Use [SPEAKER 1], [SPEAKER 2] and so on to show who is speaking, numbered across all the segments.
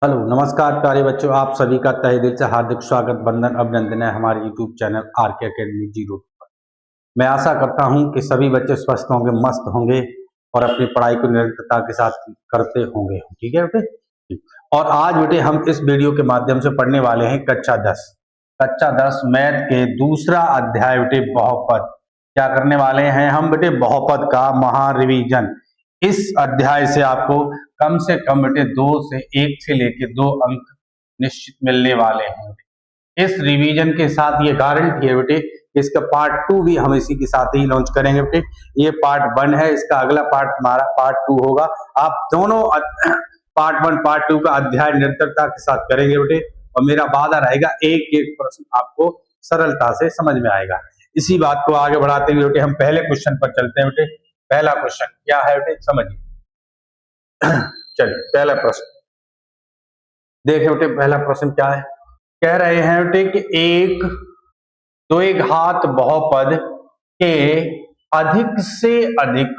[SPEAKER 1] Hello नमस्कार प्यारे बच्चों, आप सभी का तहे दिल से हार्दिक स्वागत वंदन अभिनंदन है हमारे YouTube channel RK academy zero पर। मैं आशा करता हूं कि सभी बच्चे स्वस्थ होंगे, मस्त होंगे और अपनी पढ़ाई को निरंतरता के साथ करते होंगे। ठीक है बेटे। ठीक। और आज बेटे हम इस वीडियो के माध्यम से पढ़ने वाले हैं कक्षा 10 मैथ के दूसरा अध्याय बेटे बहुपद। क्या करने वाले हैं हम बेटे? बहुपद का महा रिवीजन। इस अध्याय से आपको कम से कम बेटे 2 से 1 से लेके 2 अंक निश्चित मिलने वाले हैं। इस रिवीजन के साथ ये गारंटी है बेटे, इसका पार्ट 2 भी हम इसी के साथ ही लॉन्च करेंगे बेटे। ये पार्ट 1 है, इसका अगला पार्ट हमारा पार्ट 2 होगा। आप दोनों पार्ट 1 पार्ट 2 का अध्याय निरंतरता के साथ करेंगे बेटे, और मेरा वादा रहेगा एक एक प्रश्न आपको सरलता से समझ में आएगा। इसी बात को आगे बढ़ाते हुए बेटे हम पहले क्वेश्चन पर चलते हैं बेटे। पहला क्वेश्चन क्या है बेटे, समझिए। चलिए पहला प्रश्न देखिए बेटे। पहला प्रश्न क्या है? कह रहे हैं बेटे कि एक द्विघात बहुपद के अधिक से अधिक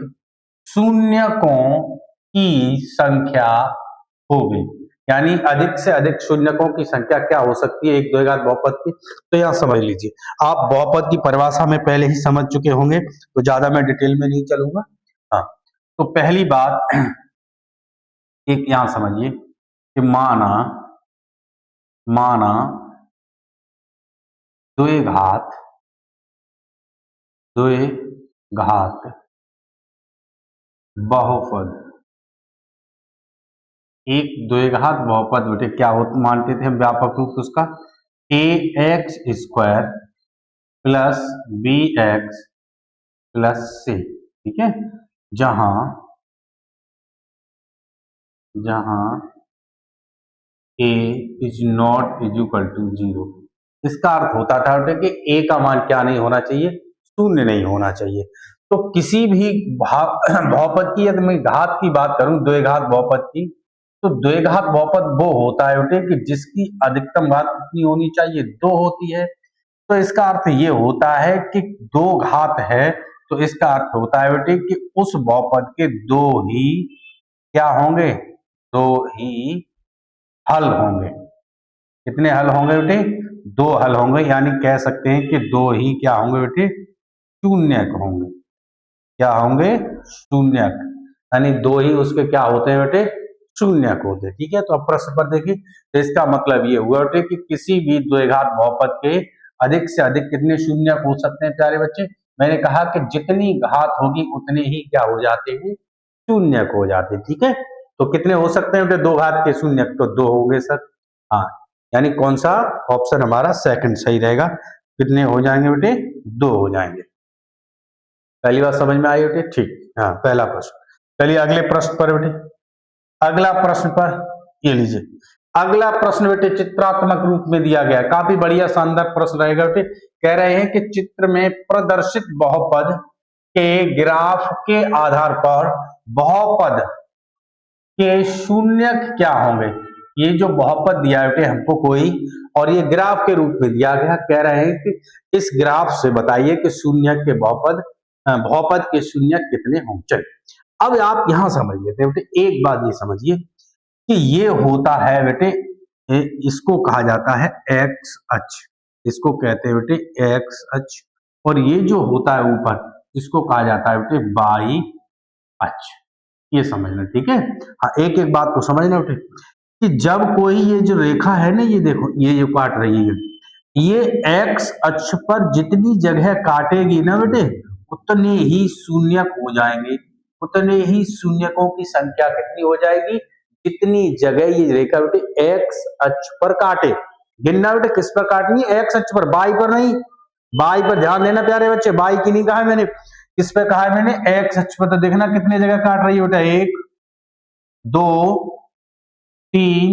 [SPEAKER 1] शून्यकों की संख्या होगी। यानी अधिक से अधिक शून्यकों की संख्या क्या हो सकती है एक द्विघात बहुपद की? तो यहां समझ लीजिए। आप बहुपद की परिभाषा में पहले ही समझ चुके होंगे, तो ज्यादा मैं डिटेल में नहीं चलूंगा। हाँ, तो पहली बात एक यहां समझिए कि माना द्विघात बहुपद। एक द्विघात बहुपद बेटे क्या होता मानते थे हम व्यापक रूप उसका? A X square plus B X plus C. ठीक है, जहां A is not is equal to 0। इसका अर्थ होता था कि ए का मान क्या नहीं होना चाहिए? शून्य नहीं होना चाहिए। तो किसी भी बहुपद की, यदि मैं घात की बात करूं, द्विघात बहुपद की, तो द्विघात बहुपद वो होता है बेटे कि जिसकी अधिकतम घात कितनी होनी चाहिए? 2 होती है। तो इसका अर्थ ये होता है कि 2 घात है, तो इसका अर्थ होता है बेटे कि उस बहुपद के 2 ही क्या होंगे? 2 ही हल होंगे। कितने हल होंगे बेटे? 2 हल होंगे। यानी कह सकते हैं कि 2 ही क्या होंगे बेटे? शून्यक होंगे। क्या होंगे? शून्यक। यानी 2 ही उसके क्या होते हैं बेटे? शून्यक होते हैं। ठीक है, तो अब प्रश्न पर देखिए। तो इसका मतलब ये हुआ बेटे कि किसी भी द्विघात बहुपद के अधिक से अधिक कितने शून्यक हो सकते हैं प्यारे बच्चे? मैंने कहा कि जितनी घात होगी उतने ही क्या हो जाते हैं? शून्यक हो जाते हैं। ठीक है, तो कितने हो सकते हैं बेटे 2 घात के शून्यक? तो 2 होंगे सर। हाँ, यानी कौन सा ऑप्शन हमारा सेकंड सही रहेगा। कितने हो जाएंगे बेटे? 2 हो जाएंगे। पहली बात समझ में आई बेटे? ठीक। हाँ, पहला प्रश्न। चलिए अगले प्रश्न पर बेटे। अगला प्रश्न पर ये लीजिए। अगला प्रश्न बेटे चित्रात्मक रूप में दिया गया है। काफी बढ़िया शानदार प्रश्न रहेगा बेटे। कह रहे हैं कि चित्र में प्रदर्शित बहुपद के ग्राफ के आधार पर बहुपद के शून्यक क्या होंगे? ये जो बहुपद दिया है बेटे हमको कोई, और ये ग्राफ के रूप में दिया गया। कह रहे हैं कि इस ग्राफ से बताइए कि शून्यक के बहुपद के शून्यक कितने होंगे। चलिए अब आप यहां समझ लेते हैं बेटे। एक बात ये समझिए कि ये होता है बेटे, इसको कहा जाता है एक्स अक्ष। इसको कहते हैं बेटे एक्स अक्ष। और ये जो होता है ऊपर, इसको कहा जाता है बेटे वाई अक्ष। ये समझना, ठीक है। हाँ, एक एक बात को समझना बेटे कि जब कोई ये जो रेखा है ना, ये देखो, ये जो काट रही है, ये एक्स अक्ष पर जितनी जगह काटेगी ना बेटे, उतने ही शून्यक हो जाएंगे। उतने ही शून्यकों की संख्या कितनी हो जाएगी? जितनी जगह ये रेखा बेटे एक्स अक्ष पर काटे। गिनना बेटे किस पर काटनी है? एक्स अक्ष पर, बाई पर नहीं। बाई पर ध्यान देना प्यारे बच्चे, बाई की नहीं कहा मैंने। किस पे कहा है मैंने? एक्स अक्ष पर। तो देखना कितने जगह काट रही है बेटा? 1 2 3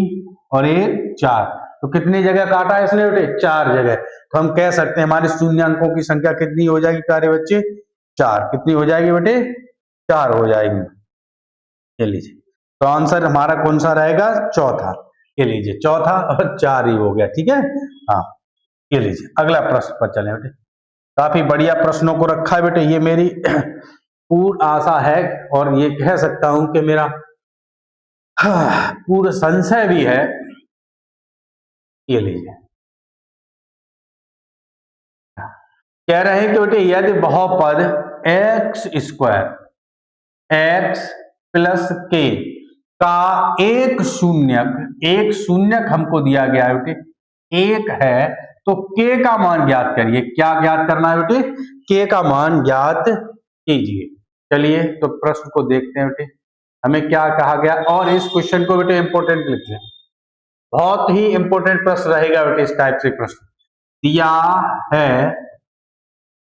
[SPEAKER 1] और 1 4। तो कितनी जगह काटा है इसने बेटे? 4 जगह। तो हम कह सकते हैं हमारे शून्यकों की संख्या कितनी हो जाएगी प्यारे बच्चे? 4। कितनी हो जाएगी बेटे? 4 हो जाएगी। ये लीजिए, तो आंसर हमारा कौन सा रहेगा? चौथा। ये लीजिए, चौथा और 4 ही हो गया। ठीक है। हाँ, ये लीजिए अगला प्रश्न पर चले बेटे। काफी बढ़िया प्रश्नों को रखा है बेटे। ये मेरी पूर्ण आशा है और ये कह सकता हूं कि मेरा पूरा संशय भी है, ये लीजिए। कह रहे हैं कि बेटे यदि बहुपद एक्स स्क्वायर एक्स प्लस के का एक शून्यक हमको दिया गया है बेटे एक है, तो के का मान ज्ञात करिए। क्या ज्ञात करना है बेटे? के का मान ज्ञात कीजिए। चलिए तो प्रश्न को देखते हैं बेटे, हमें क्या कहा गया। और इस क्वेश्चन को बेटे इंपॉर्टेंट लिखिए, बहुत ही इंपॉर्टेंट प्रश्न रहेगा बेटे। इस टाइप से प्रश्न दिया है,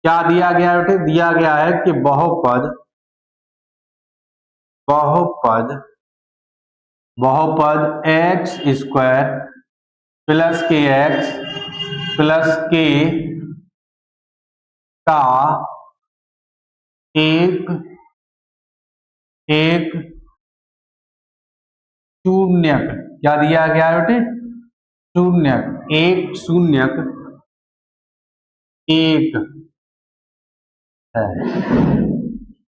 [SPEAKER 1] क्या दिया गया है बेटे? दिया गया है कि बहुपद एक्स स्क्वायर प्लस के एक्स प्लस के का एक शून्यक, क्या दिया गया है बेटे? शून्यक, एक शून्यक एक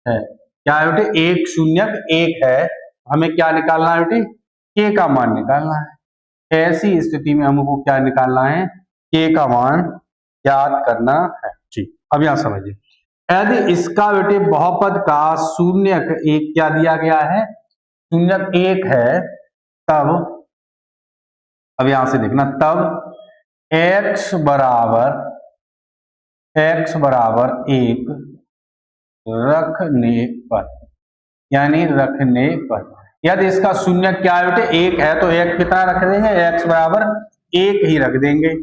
[SPEAKER 1] है क्या है बेटे? एक शून्यक एक है। हमें क्या निकालना है बेटे? के का मान निकालना है। ऐसी स्थिति में हमको क्या निकालना है? के का मान ज्ञात करना है। ठीक, अब यहां समझिए, यदि इसका बेटे बहुपद का शून्यक एक क्या दिया गया है? शून्यक एक है, तब अब यहां से देखना, तब x बराबर एक रखने पर, यानी रखने पर यदि इसका शून्य क्या है बेटे? एक है, तो एक कितना रख देंगे? x बराबर एक ही रख देंगे।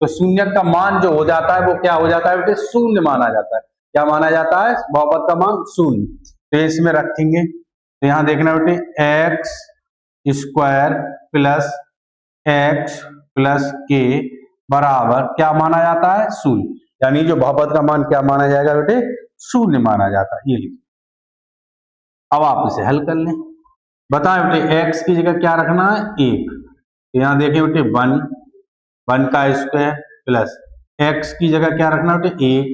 [SPEAKER 1] तो शून्य का मान जो हो जाता है वो क्या हो जाता है बेटे? शून्य माना जाता है। क्या माना जाता है? बहुपद का मान शून्य। तो इसमें रखेंगे, तो यहां देखना बेटे x square plus x plus के बराबर क्या माना जाता है? शून्य। यानी जो बहुपद का मान क्या माना जाएगा बेटे? शून्य माना जाता है। ये लीजिए, अब आप इसे हल कर लें। बताएं बेटे x की जगह क्या रखना है? एक। तो यहां देखें बेटे वन का स्क्वायर प्लस x की जगह क्या रखना बेटे? एक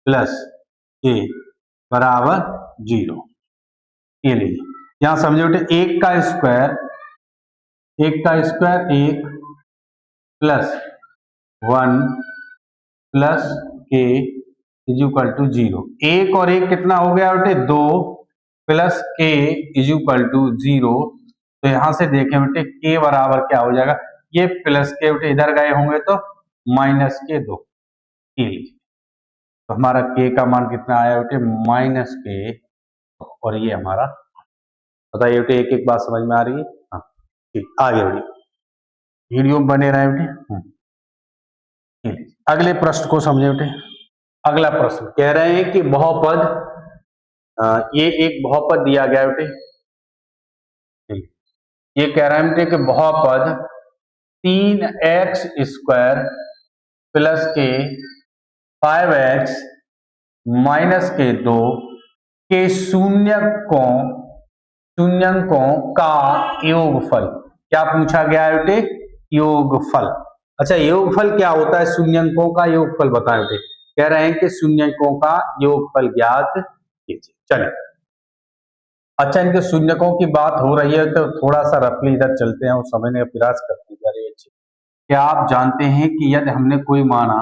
[SPEAKER 1] प्लस a बराबर 0। ये लीजिए, यहां समझे बेटे एक का स्क्वायर एक प्लस 1 प्लस के इज इक्वल टू 0। एक और एक कितना हो गया बेटे? 2 प्लस के इज इक्वल टू 0। तो यहां से देखें बेटे के बराबर क्या हो जाएगा? ये प्लस के बेटे इधर गए होंगे तो माइनस के 2। तो हमारा के का मान कितना आया बेटे? माइनस के। और ये हमारा, बताइए बेटे एक एक बात समझ में आ रही है? हाँ ठीक, आगे बढ़िए, वीडियो में बने रहे बेटे। अगले प्रश्न को समझे बेटे। अगला प्रश्न कह रहे हैं कि बहुपद, ये एक बहुपद दिया गया बेटे, ये कह रहे हैं बेटे कि बहुपद 3x स्क्वायर प्लस के 5x माइनस के 2 के शून्यकों का योगफल। क्या पूछा गया है बेटे? योगफल। अच्छा, योगफल क्या होता है? शून्यकों का योगफल बताएं बेटे। कह रहे हैं कि शून्यकों का योगफल ज्ञात कीजिए। चलिए, अच्छा इनके शून्यकों की बात हो रही है तो थोड़ा सा रफली इधर चलते हैं और समझने का प्रयास करते हैं। अरे अच्छे, क्या आप जानते हैं कि यदि हमने कोई माना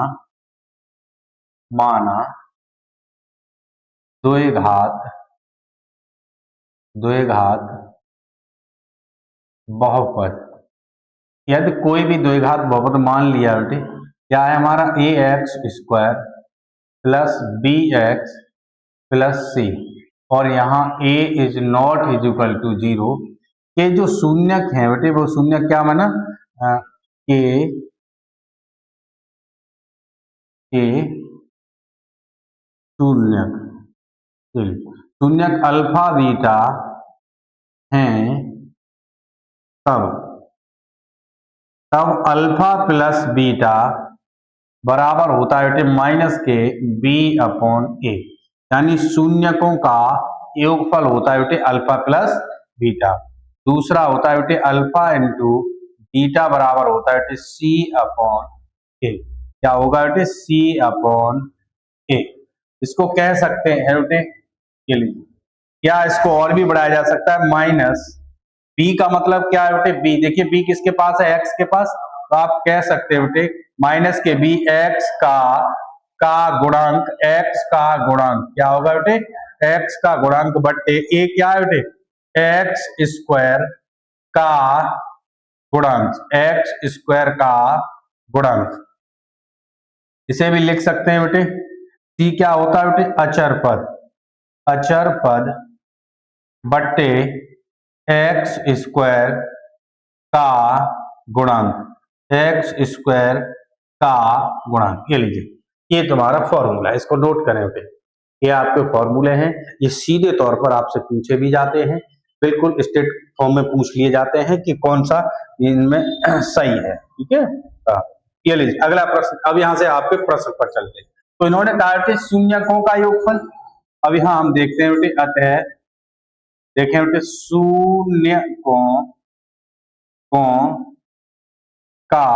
[SPEAKER 1] द्विघात बहुपद, यदि कोई भी द्विघात बहुपद मान लिया बेटे, क्या है हमारा? A X square plus B X plus C, और यहाँ a is not is equal to 0 के जो शून्यक है बेटे, वो शून्यक क्या माना? के शून्यक अल्फा बीटा हैं, तब अल्फा प्लस बीटा बराबर होता है बेटे माइनस के b अपॉन a। यानी शून्यकों का योगफल होता है बेटे अल्फा प्लस बीटा। दूसरा होता है बेटे अल्फा इंटू बीटा बराबर होता है बेटे c अपॉन a। क्या होगा बेटे? c upon a। इसको कह सकते हैं बेटे के लिए, या इसको और भी बढ़ाया जा सकता है, माइनस बी का मतलब क्या है बेटे, बी देखिए बी किसके पास है, एक्स के पास, तो आप कह सकते हैं बेटे माइनस के बी एक्स का गुणांक, एक्स का गुणांक क्या होगा बेटे, एक्स का गुणांक बट्टे ए क्या है बेटे, एक्स स्क्वायर का गुणांक, एक्स स्क्वायर का गुणांक। इसे भी लिख सकते हैं बेटे, सी क्या होता है बेटे, अचर पद, अचर पद बट्टे एक्स स्क्वायर का गुणांक, एक्स स्क्वायर का गुणांक। ये लीजिए, ये तुम्हारा फॉर्मूला है, इसको नोट करें बेटे, ये आपके फॉर्मूले हैं, ये सीधे तौर पर आपसे पूछे भी जाते हैं, बिल्कुल स्टेट फॉर्म में पूछ लिए जाते हैं कि कौन सा इनमें सही है, ठीक है। ये लीजिए अगला प्रश्न, अब यहां से आपके प्रश्न पर चलते हैं। तो इन्होंने कहा कि शून्यकों का योगफल, अब यहां हम देखते हैं बेटे, अतः देखें बेटे शून्यकों का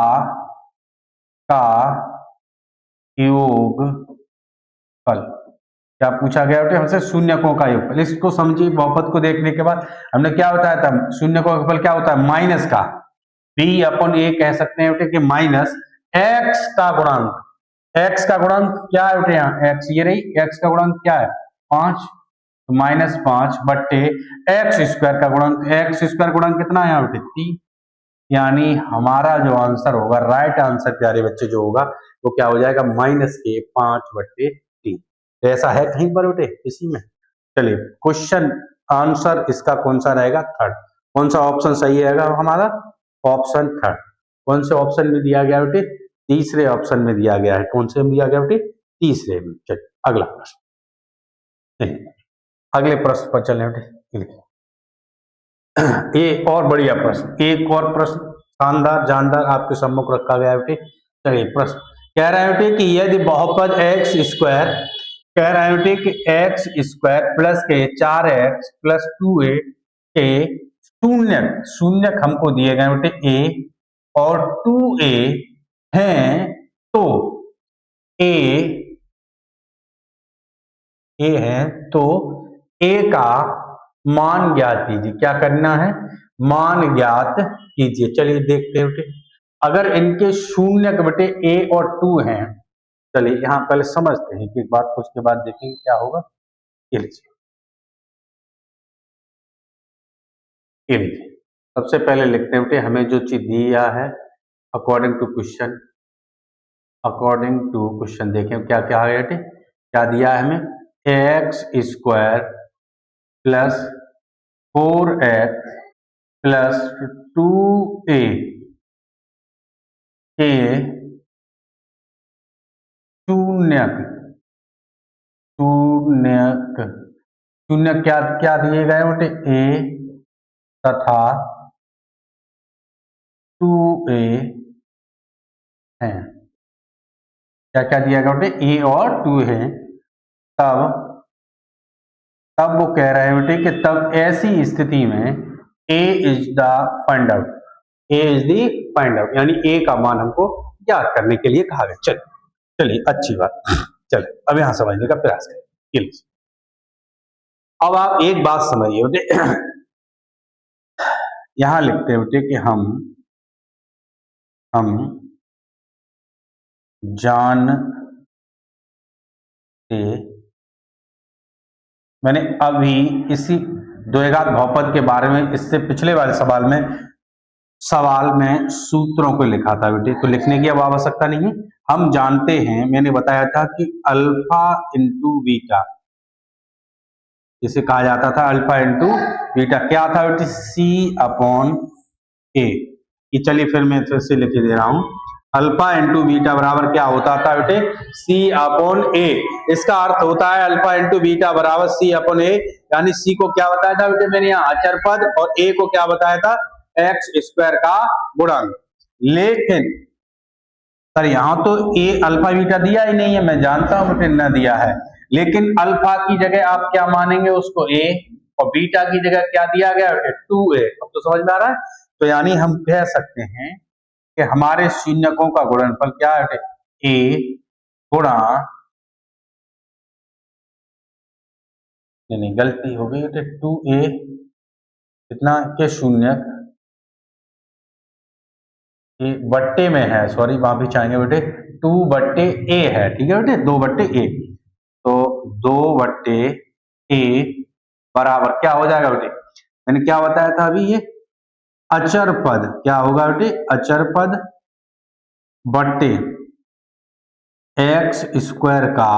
[SPEAKER 1] योगफल, क्या पूछा गया बेटे हमसे, शून्यकों का योगफल। इसको समझिए, बहुपद को देखने के बाद हमने क्या बताया था, शून्यकों का योगफल क्या होता है, माइनस का बी अपन ए कह सकते हैं बेटे कि माइनस एक्स का गुणांक, एक्स का गुणांक क्या है बेटे, यहाँ एक्स ये रही, एक्स का गुणांक क्या है 5, तो -5 बट्टे एक्स स्क्वायर का गुणांक, एक्स स्क्वायर गुणांक कितना है यहाँ बेटे 3, यानी हमारा जो आंसर होगा, राइट आंसर प्यारे बच्चे जो होगा वो क्या हो जाएगा, -5/3। ऐसा है कहीं पर बेटे इसी में। चलिए क्वेश्चन आंसर इसका कौन सा रहेगा, थर्ड। कौन सा ऑप्शन सही रहेगा हमारा, ऑप्शन थर्ड। कौन से ऑप्शन में दिया गया बेटे, तीसरे ऑप्शन में दिया गया है। कौन से में दिया गया बेटे, तीसरे में। चलिए अगला प्रश्न, अगले प्रश्न पर चले बेटे। ये और बढ़िया प्रश्न, एक और प्रश्न शानदार जानदार आपके सम्मुख रखा गया है बेटे। चलिए प्रश्न कह रहे हैं बेटे कि यदि बहुपद एक्स स्क्वायर, कह रहे हैं बेटे कि एक्स स्क्वायर प्लस के 4x प्लस 2a के शून्यक हमको दिए गए बेटे a और 2a हैं, तो a है तो a का मान ज्ञात कीजिए। क्या करना है, मान ज्ञात कीजिए। चलिए देखते हैं बेटे, अगर इनके शून्यक बेटे a और 2 हैं, चलिए यहां पहले समझते हैं कि एक बात को, उसके बाद देखेंगे क्या होगा। ये लीजिए, ये लीजिए सबसे पहले लिखते हैं बेटे, हमें जो चीज दिया है according to question, according to question देखें क्या क्या है बेटे, क्या दिया है हमें, x square plus 4x plus 2a के शून्यक, शून्यक शून्यक क्या क्या दिए गए बेटे, a तथा 2a है। क्या क्या दिया गया बेटे, a और 2 है। तब तब वो कह रहे हैं बेटे कि तब ऐसी स्थिति में a is the find out, a is the find out, यानी a का मान हमको ज्ञात करने के लिए कहा गया। चलिए अच्छी बात, चलिए अब यहां समझने का प्रयास करें। अब आप एक बात समझिए बेटे, यहां लिखते हैं बेटे कि हम जानते, मैंने अभी इसी द्विघात बहुपद के बारे में, इससे पिछले वाले सवाल में सूत्रों को लिखा था बेटे, तो लिखने की अब आवश्यकता नहीं है। हम जानते हैं, मैंने बताया था कि अल्फा इंटू बीटा, जिसे कहा जाता था अल्फा इंटू बीटा, क्या था बेटे, सी अपॉन ए। ये चलिए फिर मैं फिर से लिख दे रहा हूं, अल्फा इंटू बीटा बराबर क्या होता था बेटे, सी अपॉन ए। इसका अर्थ होता है अल्फा इंटू बीटा बराबर सी अपॉन ए, यानी सी को क्या बताया था बेटे मैंने यहाँ अचर पद, और ए को क्या बताया था, एक्स स्क्वायर का गुणांक। लेकिन सर यहाँ तो ए अल्फा बीटा दिया ही नहीं है, मैं जानता हूं बेटे न दिया है, लेकिन अल्फा की जगह आप क्या मानेंगे उसको ए, और बीटा की जगह क्या दिया गया बेटे 2a। अब तो समझ में आ रहा है। तो यानी हम कह सकते हैं कि हमारे शून्यकों का गुणनफल क्या है, ए गुणा, नहीं गलती हो गई बेटे 2a कितना के शून्यक ए बट्टे में है, सॉरी वहां भी चाहेंगे बेटे 2/a है, ठीक है बेटे 2/a। तो 2/a बराबर क्या हो जाएगा बेटे, मैंने क्या बताया था अभी, ये अचर पद क्या होगा बेटे, अचर पद बट्टे एक्स स्क्वायर का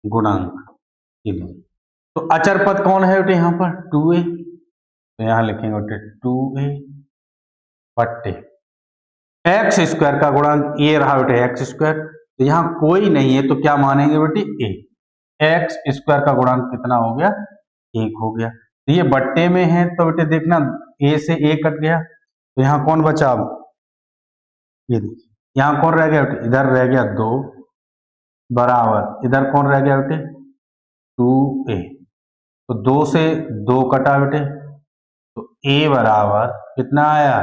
[SPEAKER 1] गुणांक। तो अचर पद कौन है बेटे यहाँ पर 2a, तो यहां लिखेंगे बेटे 2a बट्टे एक्स स्क्वायर का गुणांक ये रहा बेटे एक्स स्क्वायर, तो यहाँ कोई नहीं है तो क्या मानेंगे बेटे a, एक्स स्क्वायर का गुणांक कितना हो गया 1 हो गया। तो ये बट्टे में है तो बेटे देखना a से a कट गया, तो यहाँ कौन बचा, अब ये देखिए यहाँ कौन रह गया बेटे, इधर रह गया 2 बराबर इधर कौन रह गया बेटे 2a, तो 2 से 2 कटा बेटे, तो a बराबर कितना आया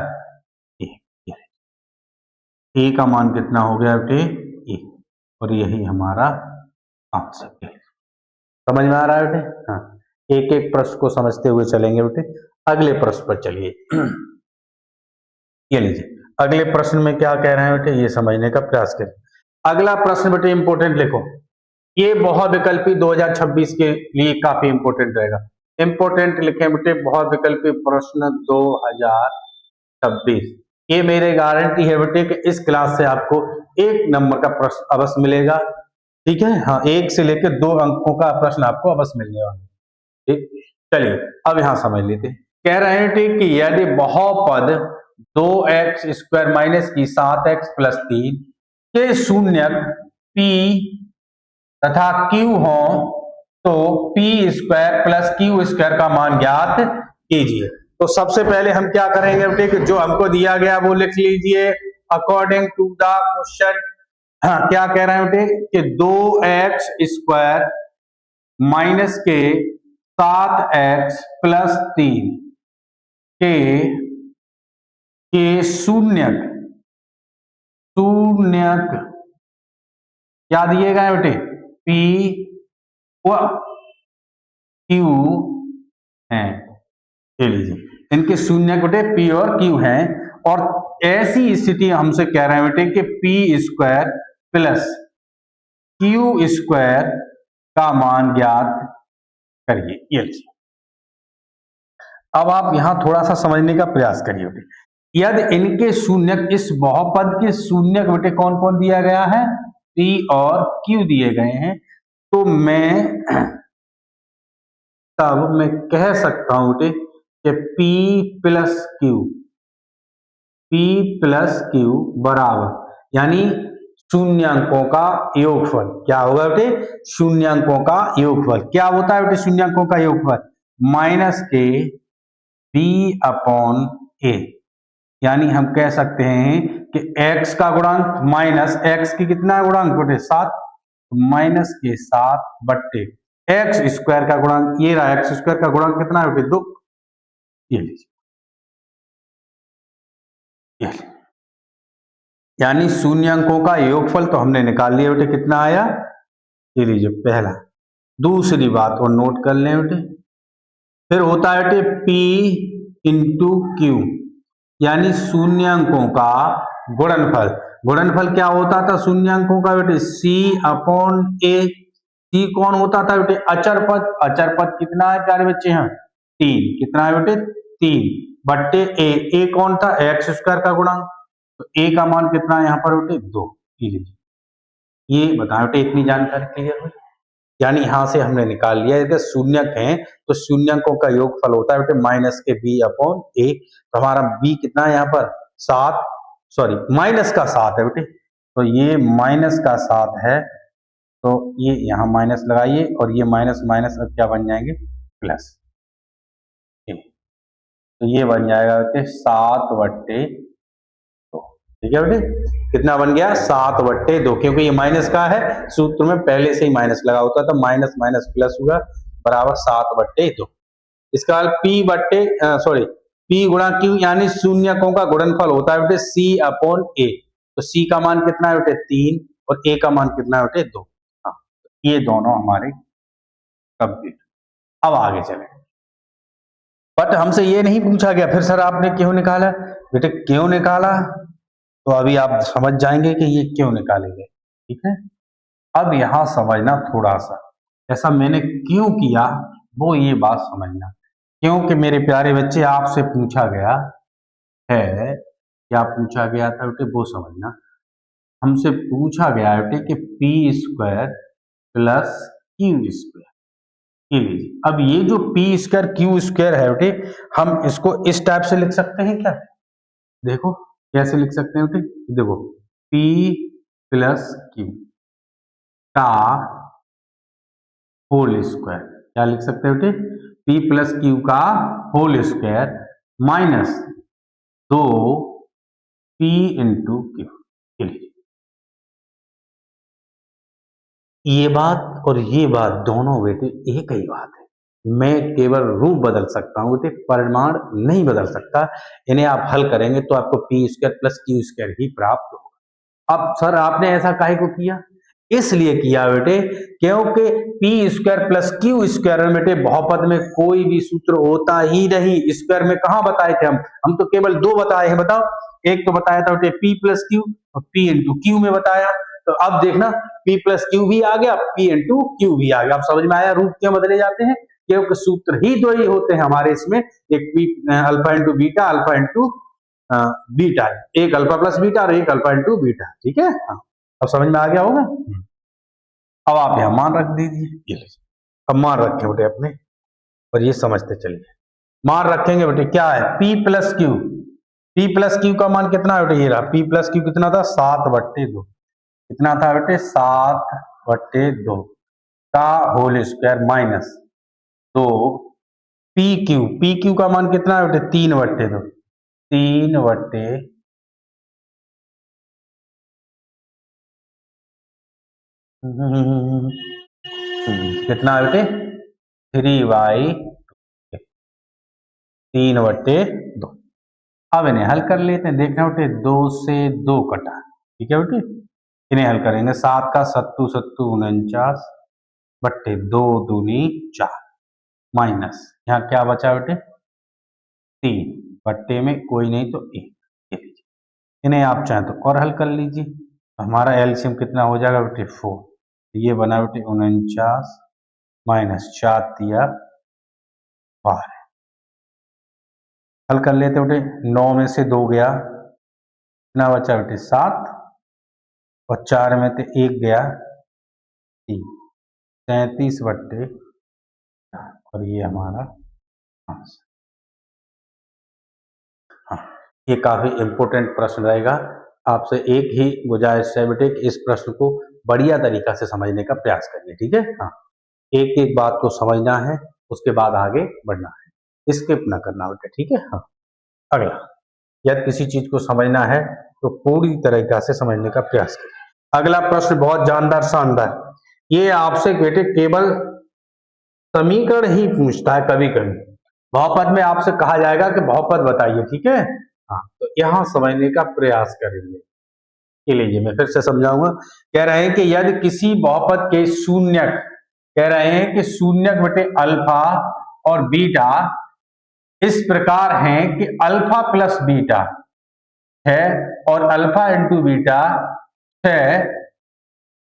[SPEAKER 1] a का मान कितना हो गया बेटे a, और यही हमारा आंसर है। समझ में आ रहा है बेटे, हाँ एक एक प्रश्न को समझते हुए चलेंगे बेटे। अगले प्रश्न पर चलिए, ये लीजिए अगले प्रश्न में क्या कह रहे हैं बेटे, ये समझने का प्रयास करें। अगला प्रश्न बेटे इंपोर्टेंट लिखो, ये बहुविकल्पी 2026 के लिए काफी इंपोर्टेंट रहेगा। इंपोर्टेंट लिखे बेटे बहुविकल्पी प्रश्न 2026, ये मेरे गारंटी है बेटे कि इस क्लास से आपको 1 नंबर का प्रश्न अवश्य मिलेगा, ठीक है, हाँ 1 से लेकर 2 अंकों का प्रश्न आपको अवश्य मिलने वाला है, ठीक। चलिए अब यहां समझ लेते हैं, कह रहे हैं ठीक कि यदि बहुपद 2x स्क्वायर माइनस की 7x प्लस 3 के शून्यक p तथा q हो तो p square plus q square का मान ज्ञात कीजिए। तो सबसे पहले हम क्या करेंगे बेटे कि जो हमको दिया गया वो लिख लीजिए अकॉर्डिंग टू द क्वेश्चन। हाँ क्या कह रहे हैं बेटे कि 2x स्क्वायर माइनस के 7x प्लस 3 के शून्यक क्या दिए गए बेटे p व q हैं, ले लीजिए इनके शून्यक बेटे p और q हैं, और ऐसी स्थिति हमसे कह रहे हैं बेटे कि p square plus q square का मान ज्ञात करिए। ये लीजिए अब आप यहां थोड़ा सा समझने का प्रयास करिए बेटे, यदि इनके शून्यक इस बहुपद के शून्यक बेटे कौन कौन दिया गया है p और q दिए गए हैं, तो मैं तब मैं कह सकता हूं बेटे कि p प्लस क्यू बराबर यानी शून्यांकों का योगफल। क्या होगा बेटे शून्यांकों का योगफल, क्या होता है बेटे शून्यांकों का योगफल माइनस के b अपॉन a, यानी हम कह सकते हैं कि x का गुणांक माइनस x की कितना गुणांक बेटे 7, माइनस के 7 बट्टे एक्स स्क्वायर का गुणांक, ये रहा एक्स स्क्वायर का गुणांक कितना है बेटे 2, ये लीजिए यानी शून्यांकों का योगफल तो हमने निकाल लिया बेटे कितना आया, ये लीजिए पहला। दूसरी बात और नोट कर लें बेटे, फिर होता है बेटे p इंटू क्यू यानी शून्यांकों का गुणनफल। गुणनफल क्या होता था शून्यांकों का बेटे c अपॉन a, c कौन होता था बेटे अचर पद, अचर पद कितना है प्यारे बच्चे हैं 3, कितना है बेटे 3 बट्टे a कौन था एक्स स्क्वायर का गुणांक, तो a का मान कितना है यहाँ पर बेटे 2, ये बताओ बेटे इतनी जानकारी क्लियर हुई, यानी यहां से हमने निकाल लिया यदि शून्यक हैं तो शून्यकों का योगफल होता है बेटे माइनस के b अपॉन a, तो हमारा b कितना है यहाँ पर 7, सॉरी माइनस का 7 है बेटे, तो ये माइनस का 7 है, तो ये यहाँ माइनस लगाइए और ये माइनस माइनस अब क्या बन जाएंगे प्लस, तो ये बन जाएगा बेटे 7/2, ठीक है बेटे कितना बन गया 7/2, क्योंकि ये माइनस का है सूत्र में पहले से ही माइनस लगा होता था, माइनस माइनस प्लस हुआ बराबर 7/2। इसका p गुणा q यानी शून्यकों का गुणनफल होता है बेटे c अपॉन a, तो c का मान कितना है बेटे 3 और a का मान कितना है बेटे 2, हाँ ये दोनों हमारे कंप्लीट। अब आगे चले बट हमसे ये नहीं पूछा गया फिर सर आपने क्यों निकाला। बेटे क्यों निकाला तो अभी आप समझ जाएंगे कि ये क्यों निकालेंगे, ठीक है। अब यहां समझना थोड़ा सा, ऐसा मैंने क्यों किया वो ये बात समझना, क्योंकि मेरे प्यारे बच्चे आपसे पूछा गया है, क्या पूछा गया था बेटे वो समझना। हमसे पूछा गया है बेटे कि P square plus Q square, ये लीजिए। अब ये जो पी स्क्वायर क्यू स्क्वायर है बेटे हम इसको इस टाइप से लिख सकते हैं क्या, देखो कैसे लिख सकते हैं बेटे, देखो पी प्लस क्यू का होल स्क्वायर, क्या लिख सकते हैं बेटे, पी प्लस क्यू का whole square minus 2 P into Q. ये बात और ये बात दोनों बेटे एक ही बात है, मैं केवल रूप बदल सकता हूं बेटे, परिमाण नहीं बदल सकता। इन्हें आप हल करेंगे तो आपको P square plus Q square ही प्राप्त होगा। अब सर आपने ऐसा काहे को किया, इसलिए किया बेटे क्योंकि P square plus Q square में बेटे बहुपद में कोई भी सूत्र होता ही नहीं। स्क्वायर में कहां बताए थे हम तो केवल दो बताए हैं, बताओ। एक तो बताया था बेटे पी प्लस क्यू और पी इंटू क्यू में बताया, तो अब देखना पी प्लस क्यू भी आ गया, पी इंटू क्यू भी आ गया। अब समझ में आया रूप क्यों बदले जाते हैं, क्योंकि सूत्र ही दो ही होते हैं हमारे इसमें, एक P alpha into beta, alpha into beta, एक अल्फा प्लस बीटा और एक अल्फा इंटू बीटा, ठीक है। हाँ अब समझ में आ गया होगा। अब आप यहां मान रख दीजिए, अब मान रखे बेटे अपने और ये समझते चलिए, मान रखेंगे बेटे क्या है P plus Q, P plus Q का मान कितना है बेटे, ये रहा P प्लस क्यू कितना था 7/2, कितना था बेटे 7/2 का whole square minus 2 P Q का मान कितना है बेटे 3/2, 3/2 कितना है बेटे 3/2। अब इन्हें हल कर लेते हैं, देखना बेटे 2 से 2 कटा, ठीक है बेटे। इन्हें हल करेंगे 7 का 7 7 49 बट्टे 2 दूनी 4 माइनस यहाँ क्या बचा बेटे 3 बट्टे में कोई नहीं तो 1। इन्हें आप चाहें तो और हल कर लीजिए, हमारा एलसीएम कितना हो जाएगा बेटे 4, ये बना बेटे 49 माइनस 4 दिया 12। हल कर लेते बेटे 9 में से 2 गया, कितना बचा बेटे 7 और 4 में से 1 गया 3, 37/4 और ये हमारा आंसर। हाँ ये काफी इंपोर्टेंट प्रश्न रहेगा, आपसे एक ही गुजारिश है बेटे कि इस प्रश्न को बढ़िया तरीका से समझने का प्रयास करिए, ठीक है। हाँ एक एक बात को समझना है उसके बाद आगे बढ़ना है, स्किप ना करना बेटे, ठीक है। हाँ अगला, यदि किसी चीज को समझना है तो पूरी तरीका से समझने का प्रयास करें। अगला प्रश्न बहुत जानदार शानदार, ये आपसे बेटे केवल समीकरण ही पूछता है, कभी कभी बहुपद में आपसे कहा जाएगा कि बहुपद बताइए, ठीक है। हाँ तो यहां समझने का प्रयास करेंगे, ये लीजिए मैं फिर से समझाऊंगा। कह रहे हैं कि यदि किसी बहुपद के शून्यक, कह रहे हैं कि शून्यक बेटे अल्फा और बीटा इस प्रकार हैं कि अल्फा प्लस बीटा है और अल्फा इंटू बीटा है,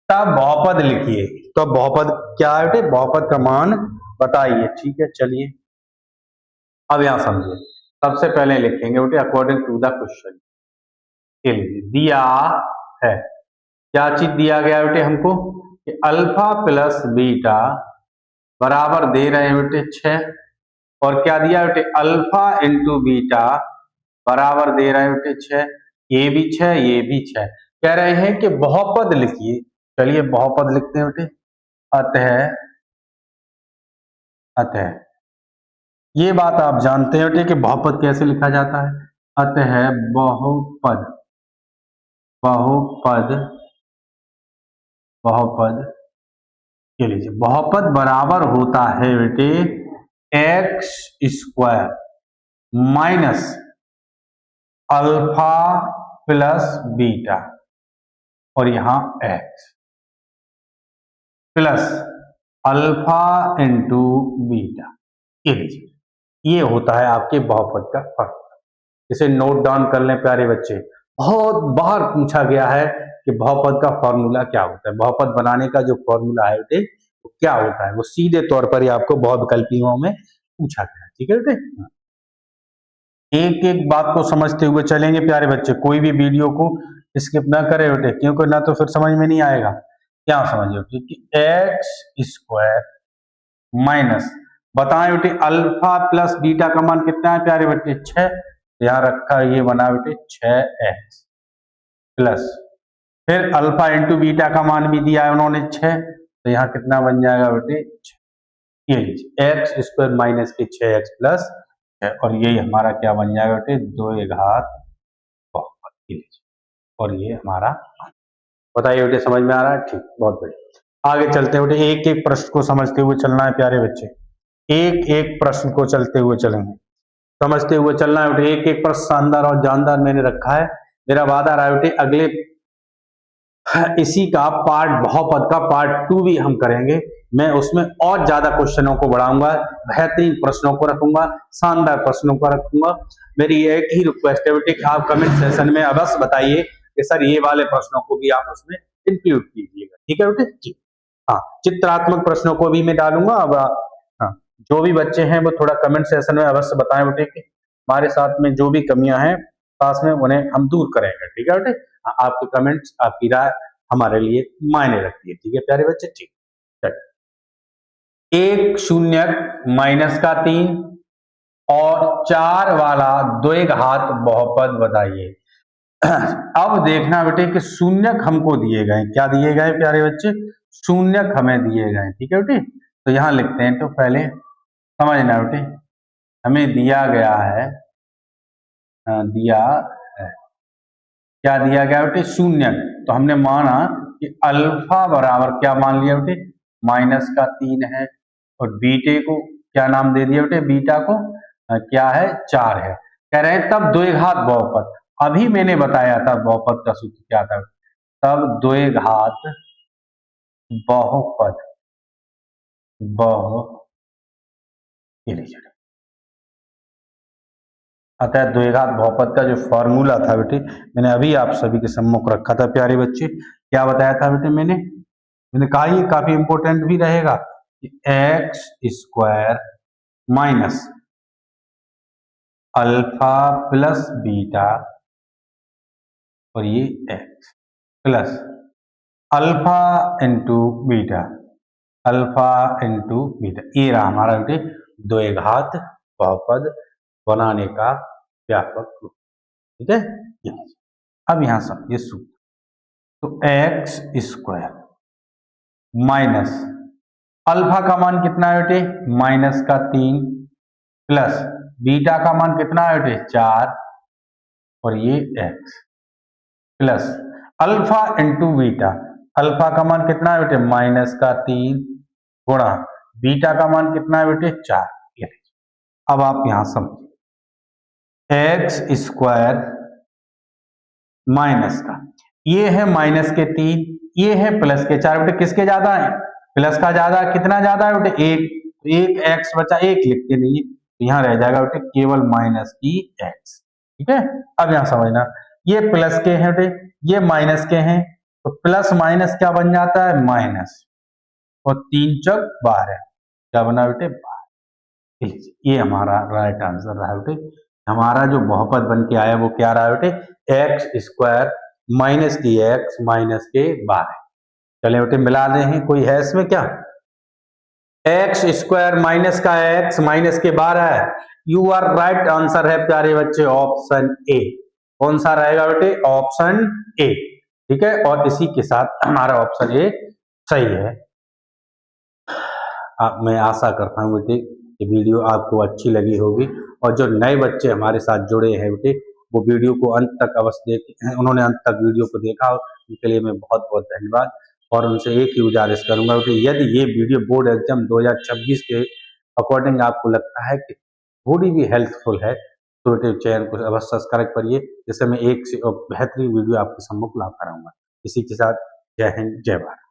[SPEAKER 1] तब बहुपद लिखिए। तो बहुपद क्या है बेटे, बहुपद का मान बताइए, ठीक है। चलिए अब यहां समझिए, सबसे पहले लिखेंगे बेटे अकॉर्डिंग टू द क्वेश्चन, के लिए दिया है, क्या चीज दिया गया बेटे हमको कि अल्फा प्लस बीटा बराबर दे रहे हैं बेटे 6, और क्या दिया बेटे अल्फा इंटू बीटा बराबर दे रहे हैं बेटे 6, ये भी 6 ये भी 6। कह रहे हैं कि बहुपद लिखिए, चलिए बहुपद लिखते हैं बेटे। अतः अतः ये बात आप जानते हैं बेटे कि बहुपद कैसे लिखा जाता है, अतः बहुपद बहुपद बहुपद के लीजिए बहुपद बराबर होता है बेटे x square minus alpha plus beta और यहां x plus alpha into beta, ये लीजिए ये होता है आपके बहुपद का फॉर्मूला। इसे नोट डाउन कर लें प्यारे बच्चे। बहुत बार पूछा गया है कि बहुपद का फॉर्मूला क्या होता है, बहुपद बनाने का जो फॉर्मूला है बेटे वो क्या होता है, वो सीधे तौर पर ही आपको बहुविकल्पियों में पूछा गया है। ठीक है बेटे, एक एक बात को समझते हुए चलेंगे प्यारे बच्चे, कोई भी वीडियो को स्किप ना करें बेटे, क्योंकि ना तो फिर समझ में नहीं आएगा। क्या समझो कि एक्स स्क्वायर माइनस, बताएं बेटे अल्फा प्लस बीटा का मान कितना है प्यारे बच्चे, 6। यहाँ रखा ये बना बेटे 6x प्लस, फिर अल्फा इंटू बीटा का मान भी दिया है उन्होंने 6, तो यहाँ कितना बन जाएगा बेटे 6। ये लीजिए एक्स स्क्वायर माइनस के 6x प्लस, और यही हमारा क्या बन जाएगा बेटे 2 घात बहुपद। ये लीजिए, और ये हमारा, बताइए बेटे समझ में आ रहा है? ठीक, बहुत बढ़िया। आगे चलते हैं बेटे, एक एक प्रश्न को समझते हुए चलना है प्यारे बच्चे, एक एक प्रश्न को चलते हुए चलेंगे, समझते हुए चलना है बेटे। एक एक प्रश्न शानदार और जानदार मैंने रखा है, मेरा वादा रहा बेटे अगले इसी का पार्ट बहुपद का पार्ट 2 भी हम करेंगे। मैं उसमें और ज्यादा क्वेश्चनों को बढ़ाऊंगा, बेहतरीन प्रश्नों को रखूंगा, शानदार प्रश्नों को रखूंगा। मेरी एक ही रिक्वेस्ट है बेटे कि आप कमेंट सेशन में अवश्य बताइए कि सर ये वाले प्रश्नों को भी आप उसमें इंक्लूड कीजिएगा। ठीक है बेटे जी, हाँ चित्रात्मक प्रश्नों को भी मैं डालूंगा। अब हाँ, जो भी बच्चे हैं वो थोड़ा कमेंट सेशन में अवश्य बताएं बेटे कि हमारे साथ में जो भी कमियां हैं पास में उन्हें हम दूर करेंगे। ठीक है बेटे, आपके कमेंट्स आपकी राय हमारे लिए मायने रखती है। ठीक है प्यारे बच्चे, ठीक। एक शून्य माइनस का 3 और 4 वाला 2 घात बहुपद बताइए। अब देखना बेटे कि शून्यक हमको दिए गए, क्या दिए गए प्यारे बच्चे, शून्यक हमें दिए गए। ठीक है बेटे, तो यहां लिखते हैं, तो पहले समझना बेटे हमें दिया गया है, क्या दिया गया बेटे, शून्यक। तो हमने माना कि अल्फा बराबर क्या मान लिया बेटे, माइनस का 3 है, और बीटे को क्या नाम दे दिया बेटे, बीटा को क्या है 4 है। कह रहे हैं तब 2 घात बहुपद, अभी मैंने बताया था बहुपद का सूत्र क्या था, तब 2 घात बहुपद अतः 2 घात बहुपद का जो फॉर्मूला था बेटे मैंने अभी आप सभी के सम्मुख रखा था प्यारे बच्चे। क्या बताया था बेटे, मैंने कहा ये काफी इंपॉर्टेंट भी रहेगा कि x square minus alpha plus beta, और ये x plus alpha into beta, alpha into beta, ये रहा हमारा बेटे 2 घात बहुपद बनाने का व्यापक रूप। ठीक है, अब यहां समझिए सूत्र, तो एक्स स्क्वायर माइनस अल्फा का मान कितना है बेटे, माइनस का 3 प्लस बीटा का मान कितना है बेटे 4, और ये x plus alpha into beta, alpha का मान कितना है बेटे माइनस का 3 गुणा बीटा का मान कितना है बेटे 4। अब आप यहां समझिए, एक्स स्क्वायर माइनस का, ये है माइनस के 3, ये है प्लस के 4, बेटे किसके ज्यादा है, प्लस का ज्यादा, कितना ज्यादा है बेटे 1, एक एक्स बचा, एक लिखते नहीं, तो यहां रह जाएगा बेटे केवल माइनस की एक्स। ठीक है, अब यहां समझना, ये प्लस के हैं बेटे, ये माइनस के हैं, तो प्लस माइनस क्या बन जाता है माइनस, और 3 चौक 12, क्या बना बेटे 12। ये हमारा राइट आंसर रहा बेटे, हमारा जो बहुपद बन के आया वो क्या रहा बेटे, एक्स स्क्वायर माइनस की एक्स माइनस के 12। चले बेटे मिला दे हैं, कोई है इसमें क्या, एक्स स्क्वायर माइनस का एक्स माइनस के 12 है, यू आर राइट आंसर है प्यारे बच्चे ऑप्शन ए। कौन सा रहेगा बेटे, ऑप्शन ए। ठीक है, और इसी के साथ हमारा ऑप्शन ए सही है। मैं आशा करता हूँ बेटे ये वीडियो आपको अच्छी लगी होगी, और जो नए बच्चे हमारे साथ जुड़े हैं बेटे वो वीडियो को अंत तक अवश्य देखें, उन्होंने अंत तक वीडियो को देखा, उनके लिए मैं बहुत बहुत धन्यवाद। और उनसे एक ही गुजारिश करूंगा बेटे, यदि ये वीडियो बोर्ड एग्जाम 2026 के अकॉर्डिंग आपको लगता है कि थोड़ी भी हेल्पफुल है, तो बेटे चैनल को अवश्य सब्सक्राइब करिए, जिससे मैं एक से बेहतरीन वीडियो आपके सम्मुख ला कर आऊंगा। इसी के साथ जय हिंद जय भारत।